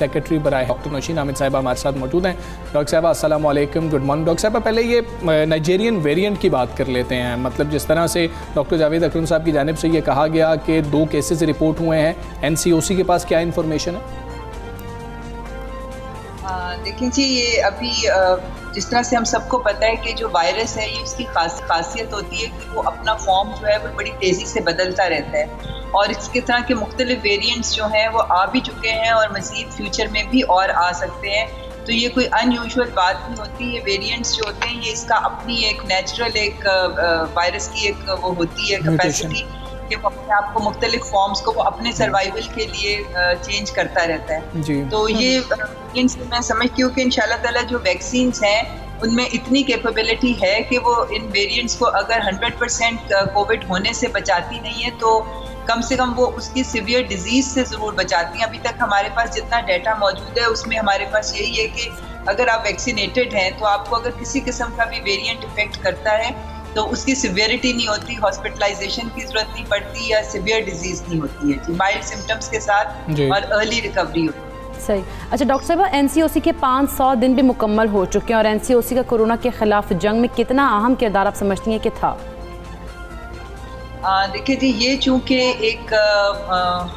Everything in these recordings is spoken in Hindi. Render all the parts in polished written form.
सेक्रेटरी बराए डॉक्टर नौशीन हामिद साहिबा हमारे साथ मौजूद हैं। डॉक्टर साहबा अस्सलाम वालेकुम, गुड मॉर्निंग। डॉक्टर साहबा पहले ये नाइजेरियन वेरिएंट की बात कर लेते हैं। मतलब जिस तरह से डॉक्टर जावेद अकरम साहब की जानिब से ये कहा गया कि 2 केसेस रिपोर्ट हुए हैं, NCOC के पास क्या इन्फॉर्मेशन है? देखिए जी, ये अभी जिस तरह से हम सबको पता है कि जो वायरस है ये उसकी खासियत होती है कि वो अपना फॉर्म जो है वो बड़ी तेज़ी से बदलता रहता है और इसके तरह के मुख्तलिफ वेरिएंट्स जो हैं वो आ भी चुके हैं और मज़ीद फ्यूचर में भी और आ सकते हैं। तो ये कोई अनयूजुअल बात नहीं होती। ये वेरिएंट्स जो होते हैं ये इसका अपनी एक नेचुरल एक वायरस की एक वो होती है कैपेसिटी कि वो अपने आप को मुख्तलिफ फॉर्म्स को वो अपने सर्वाइवल के लिए चेंज करता रहता है जी। तो ये मैं समझती हूँ कि इंशाल्लाह ताला जो वैक्सीन्स हैं उनमें इतनी कैपेबिलिटी है कि वो इन वेरिएंट्स को अगर 100% कोविड होने से बचाती नहीं है तो कम से कम वो उसकी सीवियर डिजीज से ज़रूर बचाती हैं। अभी तक हमारे पास जितना डाटा मौजूद है उसमें हमारे पास यही है कि अगर आप वैक्सीनेटेड हैं तो आपको अगर किसी किस्म का भी वेरिएंट इफेक्ट करता है तो उसकी सिवियरिटी नहीं होती, हॉस्पिटलाइजेशन की जरूरत नहीं पड़ती या सिवियर डिजीज नहीं होती है जी, माइल्ड सिम्टम्स के साथ और अर्ली रिकवरी होती है। सही। अच्छा डॉक्टर साहब, NCOC के 500 दिन भी मुकम्मल हो चुके हैं और NCOC का कोरोना के खिलाफ जंग में कितना अहम किरदार आप समझती हैं कि था? देखिए जी, ये चूँकि एक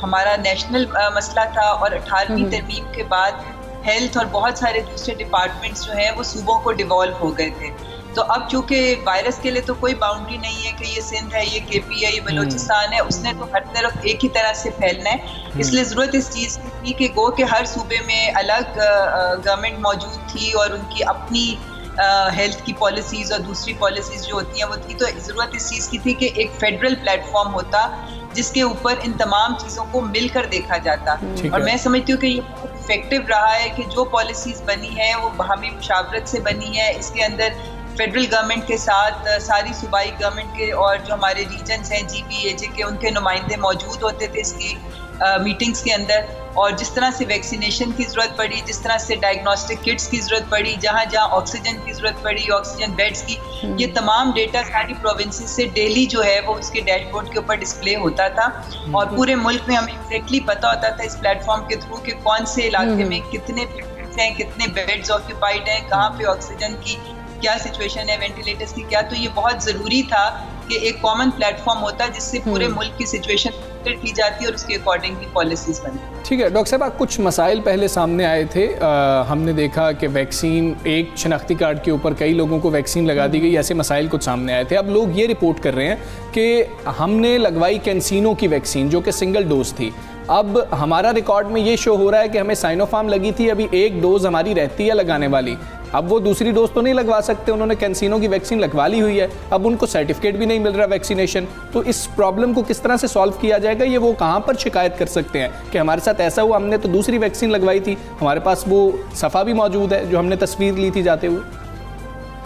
हमारा नेशनल मसला था और 18वीं तरमीम के बाद हेल्थ और बहुत सारे दूसरे डिपार्टमेंट्स जो हैं वो सूबों को डिवॉल्व हो गए थे। तो अब चूँकि वायरस के लिए तो कोई बाउंड्री नहीं है कि ये सिंध है, ये KP है, ये बलूचिस्तान है, उसने तो हर तरफ एक ही तरह से फैलना है। इसलिए ज़रूरत इस चीज़ की थी कि गो के हर सूबे में अलग गवर्नमेंट मौजूद थी और उनकी अपनी हेल्थ की पॉलिसीज़ और दूसरी पॉलिसीज़ जो होती हैं वो थी। तो ज़रूरत इस चीज़ की थी कि एक फेडरल प्लेटफॉर्म होता जिसके ऊपर इन तमाम चीज़ों को मिलकर देखा जाता। और मैं समझती हूँ कि ये बहुत इफेक्टिव रहा है कि जो पॉलिसीज़ बनी है वो बाहमी मुशावरत से बनी है। इसके अंदर फेडरल गवर्नमेंट के साथ सारी सूबाई गवर्नमेंट के और जो हमारे रीजन्स हैं GPAJ के उनके नुमाइंदे मौजूद होते थे इसकी मीटिंग्स के अंदर। और जिस तरह से वैक्सीनेशन की ज़रूरत पड़ी, जिस तरह से डायग्नोस्टिक किट्स की ज़रूरत पड़ी, जहाँ जहाँ ऑक्सीजन की ज़रूरत पड़ी, ऑक्सीजन बेड्स की, ये तमाम डेटा सारी प्रोविंसेस से डेली जो है वो उसके डैशबोर्ड के ऊपर डिस्प्ले होता था और पूरे मुल्क में हमें एग्जैक्टली पता होता था इस प्लेटफॉर्म के थ्रू कि कौन से इलाके में कितने बेड्स हैं, कितने बेड्स ऑक्यूपाइड हैं, कहाँ पे ऑक्सीजन की क्या सिचुएशन है, वेंटिलेटर्स की क्या। तो ये बहुत ज़रूरी था कि एक कॉमन प्लेटफॉर्म होता जिससे पूरे मुल्क की सिचुएशन की जाती और उसके अकॉर्डिंगली पॉलिसीज बनती। ठीक है डॉक्टर साहब, कुछ मसाइल पहले सामने आए थे। हमने देखा कि वैक्सीन एक शनाख्ती कार्ड के ऊपर कई लोगों को वैक्सीन लगा दी गई, ऐसे मसाइल कुछ सामने आए थे। अब लोग ये रिपोर्ट कर रहे हैं कि हमने लगवाई कैंसिनो की वैक्सीन जो कि सिंगल डोज थी। अब हमारा रिकॉर्ड में ये शो हो रहा है कि हमें साइनोफार्म लगी थी, अभी एक डोज हमारी रहती है लगाने वाली। अब वो दूसरी डोज तो नहीं लगवा सकते, उन्होंने कैंसिनो की वैक्सीन लगवा ली हुई है, अब उनको सर्टिफिकेट भी नहीं मिल रहा वैक्सीनेशन। तो इस प्रॉब्लम को किस तरह से सॉल्व किया जाएगा? ये वो कहाँ पर शिकायत कर सकते हैं कि हमारे साथ ऐसा हुआ, हमने तो दूसरी वैक्सीन लगवाई थी, हमारे पास वो सफ़ा भी मौजूद है जो हमने तस्वीर ली थी जाते हुए?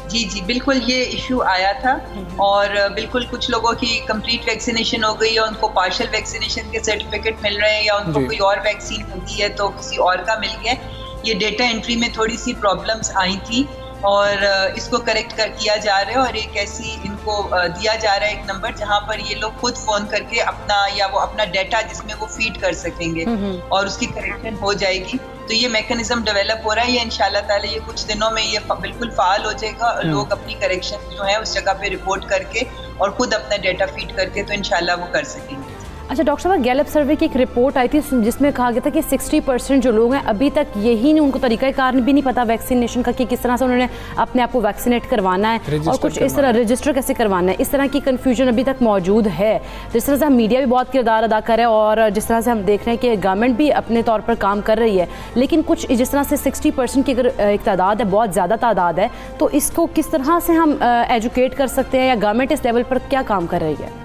जी जी बिल्कुल, ये इशू आया था और बिल्कुल कुछ लोगों की कंप्लीट वैक्सीनेशन हो गई है, उनको पार्शियल वैक्सीनेशन के सर्टिफिकेट मिल रहे हैं या उनको कोई और वैक्सीन मिली है तो किसी और का मिल गया। ये डेटा एंट्री में थोड़ी सी प्रॉब्लम्स आई थी और इसको करेक्ट किया जा रहा है और एक ऐसी इनको दिया जा रहा है एक नंबर जहाँ पर ये लोग खुद फ़ोन करके अपना या वो अपना डाटा जिसमें वो फीड कर सकेंगे और उसकी करेक्शन हो जाएगी। तो ये मैकेनिज्म डेवलप हो रहा है, ये इंशाल्लाह ताला ये कुछ दिनों में ये बिल्कुल फाल हो जाएगा और लोग अपनी करेक्शन जो है उस जगह पे रिपोर्ट करके और खुद अपना डाटा फीड करके तो इंशाल्लाह वो कर सकेंगे। अच्छा डॉक्टर साहब, गैलप सर्वे की एक रिपोर्ट आई थी जिसमें कहा गया था कि 60% जो लोग हैं अभी तक यही नहीं, उनको तरीका कारण भी नहीं पता वैक्सीनेशन का कि किस तरह से उन्होंने अपने आप को वैक्सीनेट करवाना है और कुछ इस तरह रजिस्टर कैसे करवाना है। इस तरह की कन्फ्यूजन अभी तक मौजूद है। जिस तरह से हम मीडिया भी बहुत किरदार अदा कर रहे हैं और जिस तरह से हम देख रहे हैं कि गवर्नमेंट भी अपने तौर पर काम कर रही है, लेकिन कुछ जिस तरह से 60% की अगर एक तादाद है, बहुत ज़्यादा तादाद है, तो इसको किस तरह से हम एजुकेट कर सकते हैं या गवर्नमेंट इस लेवल पर क्या काम कर रही है?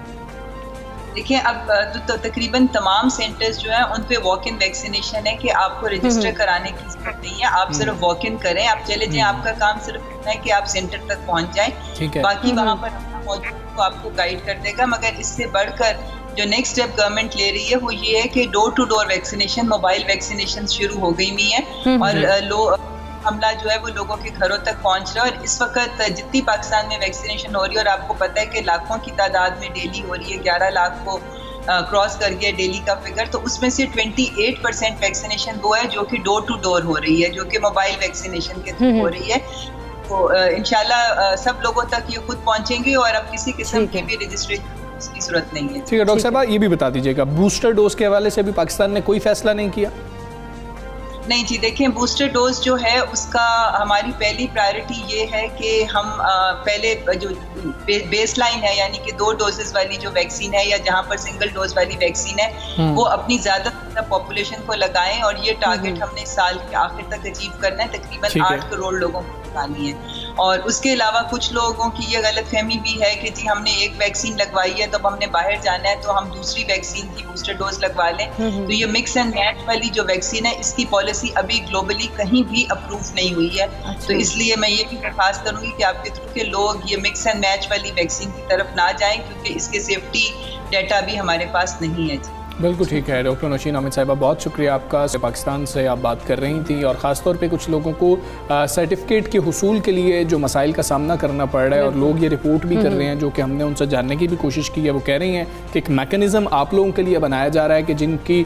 देखिए, अब तो तकरीबन तमाम सेंटर्स जो हैं उन पे वॉक इन वैक्सीनेशन है कि आपको रजिस्टर कराने की जरूरत नहीं है, आप सिर्फ वॉक इन करें, आप चले जाएं, आपका काम सिर्फ इतना है कि आप सेंटर तक पहुंच जाएं, बाकी वहाँ पर मौजूद तो आपको गाइड कर देगा। मगर इससे बढ़कर जो नेक्स्ट स्टेप गवर्नमेंट ले रही है वो ये है कि door to door vaccination, mobile vaccination शुरू हो गई हुई है और हमला जो है वो लोगों के घरों तक पहुंच रहा है। और इस वक्त जितनी पाकिस्तान में वैक्सीनेशन हो रही है और आपको पता है कि लाखों की तादाद में डेली हो रही है, 11 लाख को क्रॉस कर गया दिल्ली का फिगर, तो उसमें से 28% वैक्सीनेशन वो है जो कि डोर टू डोर हो रही है, जो कि मोबाइल वैक्सीनेशन के थ्रू हो रही है। तो इंशाल्लाह सब लोगों तक ये खुद पहुंचेंगे और अब किसी किस्म की भी रजिस्ट्रेशन की जरूरत नहीं है। ठीक है डॉक्टर साहब, ये भी बता दीजिएगा बूस्टर डोज के हवाले से अभी पाकिस्तान ने कोई फैसला नहीं किया? नहीं जी, देखें बूस्टर डोज जो है उसका हमारी पहली प्रायोरिटी ये है कि हम पहले जो बेसलाइन है यानी कि 2 डोजेस वाली जो वैक्सीन है या जहाँ पर सिंगल डोज वाली वैक्सीन है वो अपनी ज्यादा पॉपुलेशन को लगाएं, और ये टारगेट हमने साल के आखिर तक अचीव करना है। तकरीबन 8 करोड़ लोगों को लगानी है। और उसके अलावा कुछ लोगों की ये गलतफहमी भी है कि जी हमने एक वैक्सीन लगवाई है तो अब हमने बाहर जाना है तो हम दूसरी वैक्सीन की बूस्टर डोज लगवा लें। तो ये मिक्स एंड मैच वाली जो वैक्सीन है इसकी पॉलिसी अभी ग्लोबली कहीं भी अप्रूव नहीं हुई है। तो इसलिए मैं ये भी दरख्वास्त करूंगी कि आपके थ्रू के लोग ये मिक्स एंड मैच वाली वैक्सीन की तरफ ना जाएं, क्योंकि इसके सेफ्टी डाटा भी हमारे पास नहीं है। बिल्कुल ठीक है डॉक्टर नौशीन अहमद साहिबा, बहुत शुक्रिया आपका। पाकिस्तान से आप बात कर रही थी और ख़ास तौर पे कुछ लोगों को सर्टिफिकेट के हुसूल के लिए जो मसाइल का सामना करना पड़ रहा है और लोग ये रिपोर्ट भी कर रहे हैं, जो कि हमने उनसे जानने की भी कोशिश की है। वो कह रही हैं कि एक मैकेनिज़्म आप लोगों के लिए बनाया जा रहा है कि जिनकी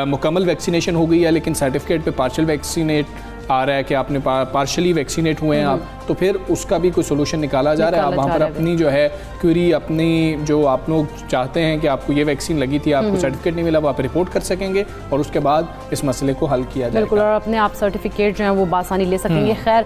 मुकम्मल वैक्सीनेशन हो गई है लेकिन सर्टिफिकेट पे पार्शियल वैक्सीनेट आ रहा है कि आपने पार्शली वैक्सीनेट हुए हैं आप, तो फिर उसका भी कोई सोल्यूशन निकाला जा रहा है। आप वहाँ पर अपनी जो है क्वेरी, अपनी जो आप लोग चाहते हैं कि आपको ये वैक्सीन लगी थी, आपको सर्टिफिकेट नहीं मिला, वो आप रिपोर्ट कर सकेंगे और उसके बाद इस मसले को हल किया जाएगा। बिल्कुल, और अपने आप सर्टिफिकेट जो है वो बासानी ले सकेंगे। खैर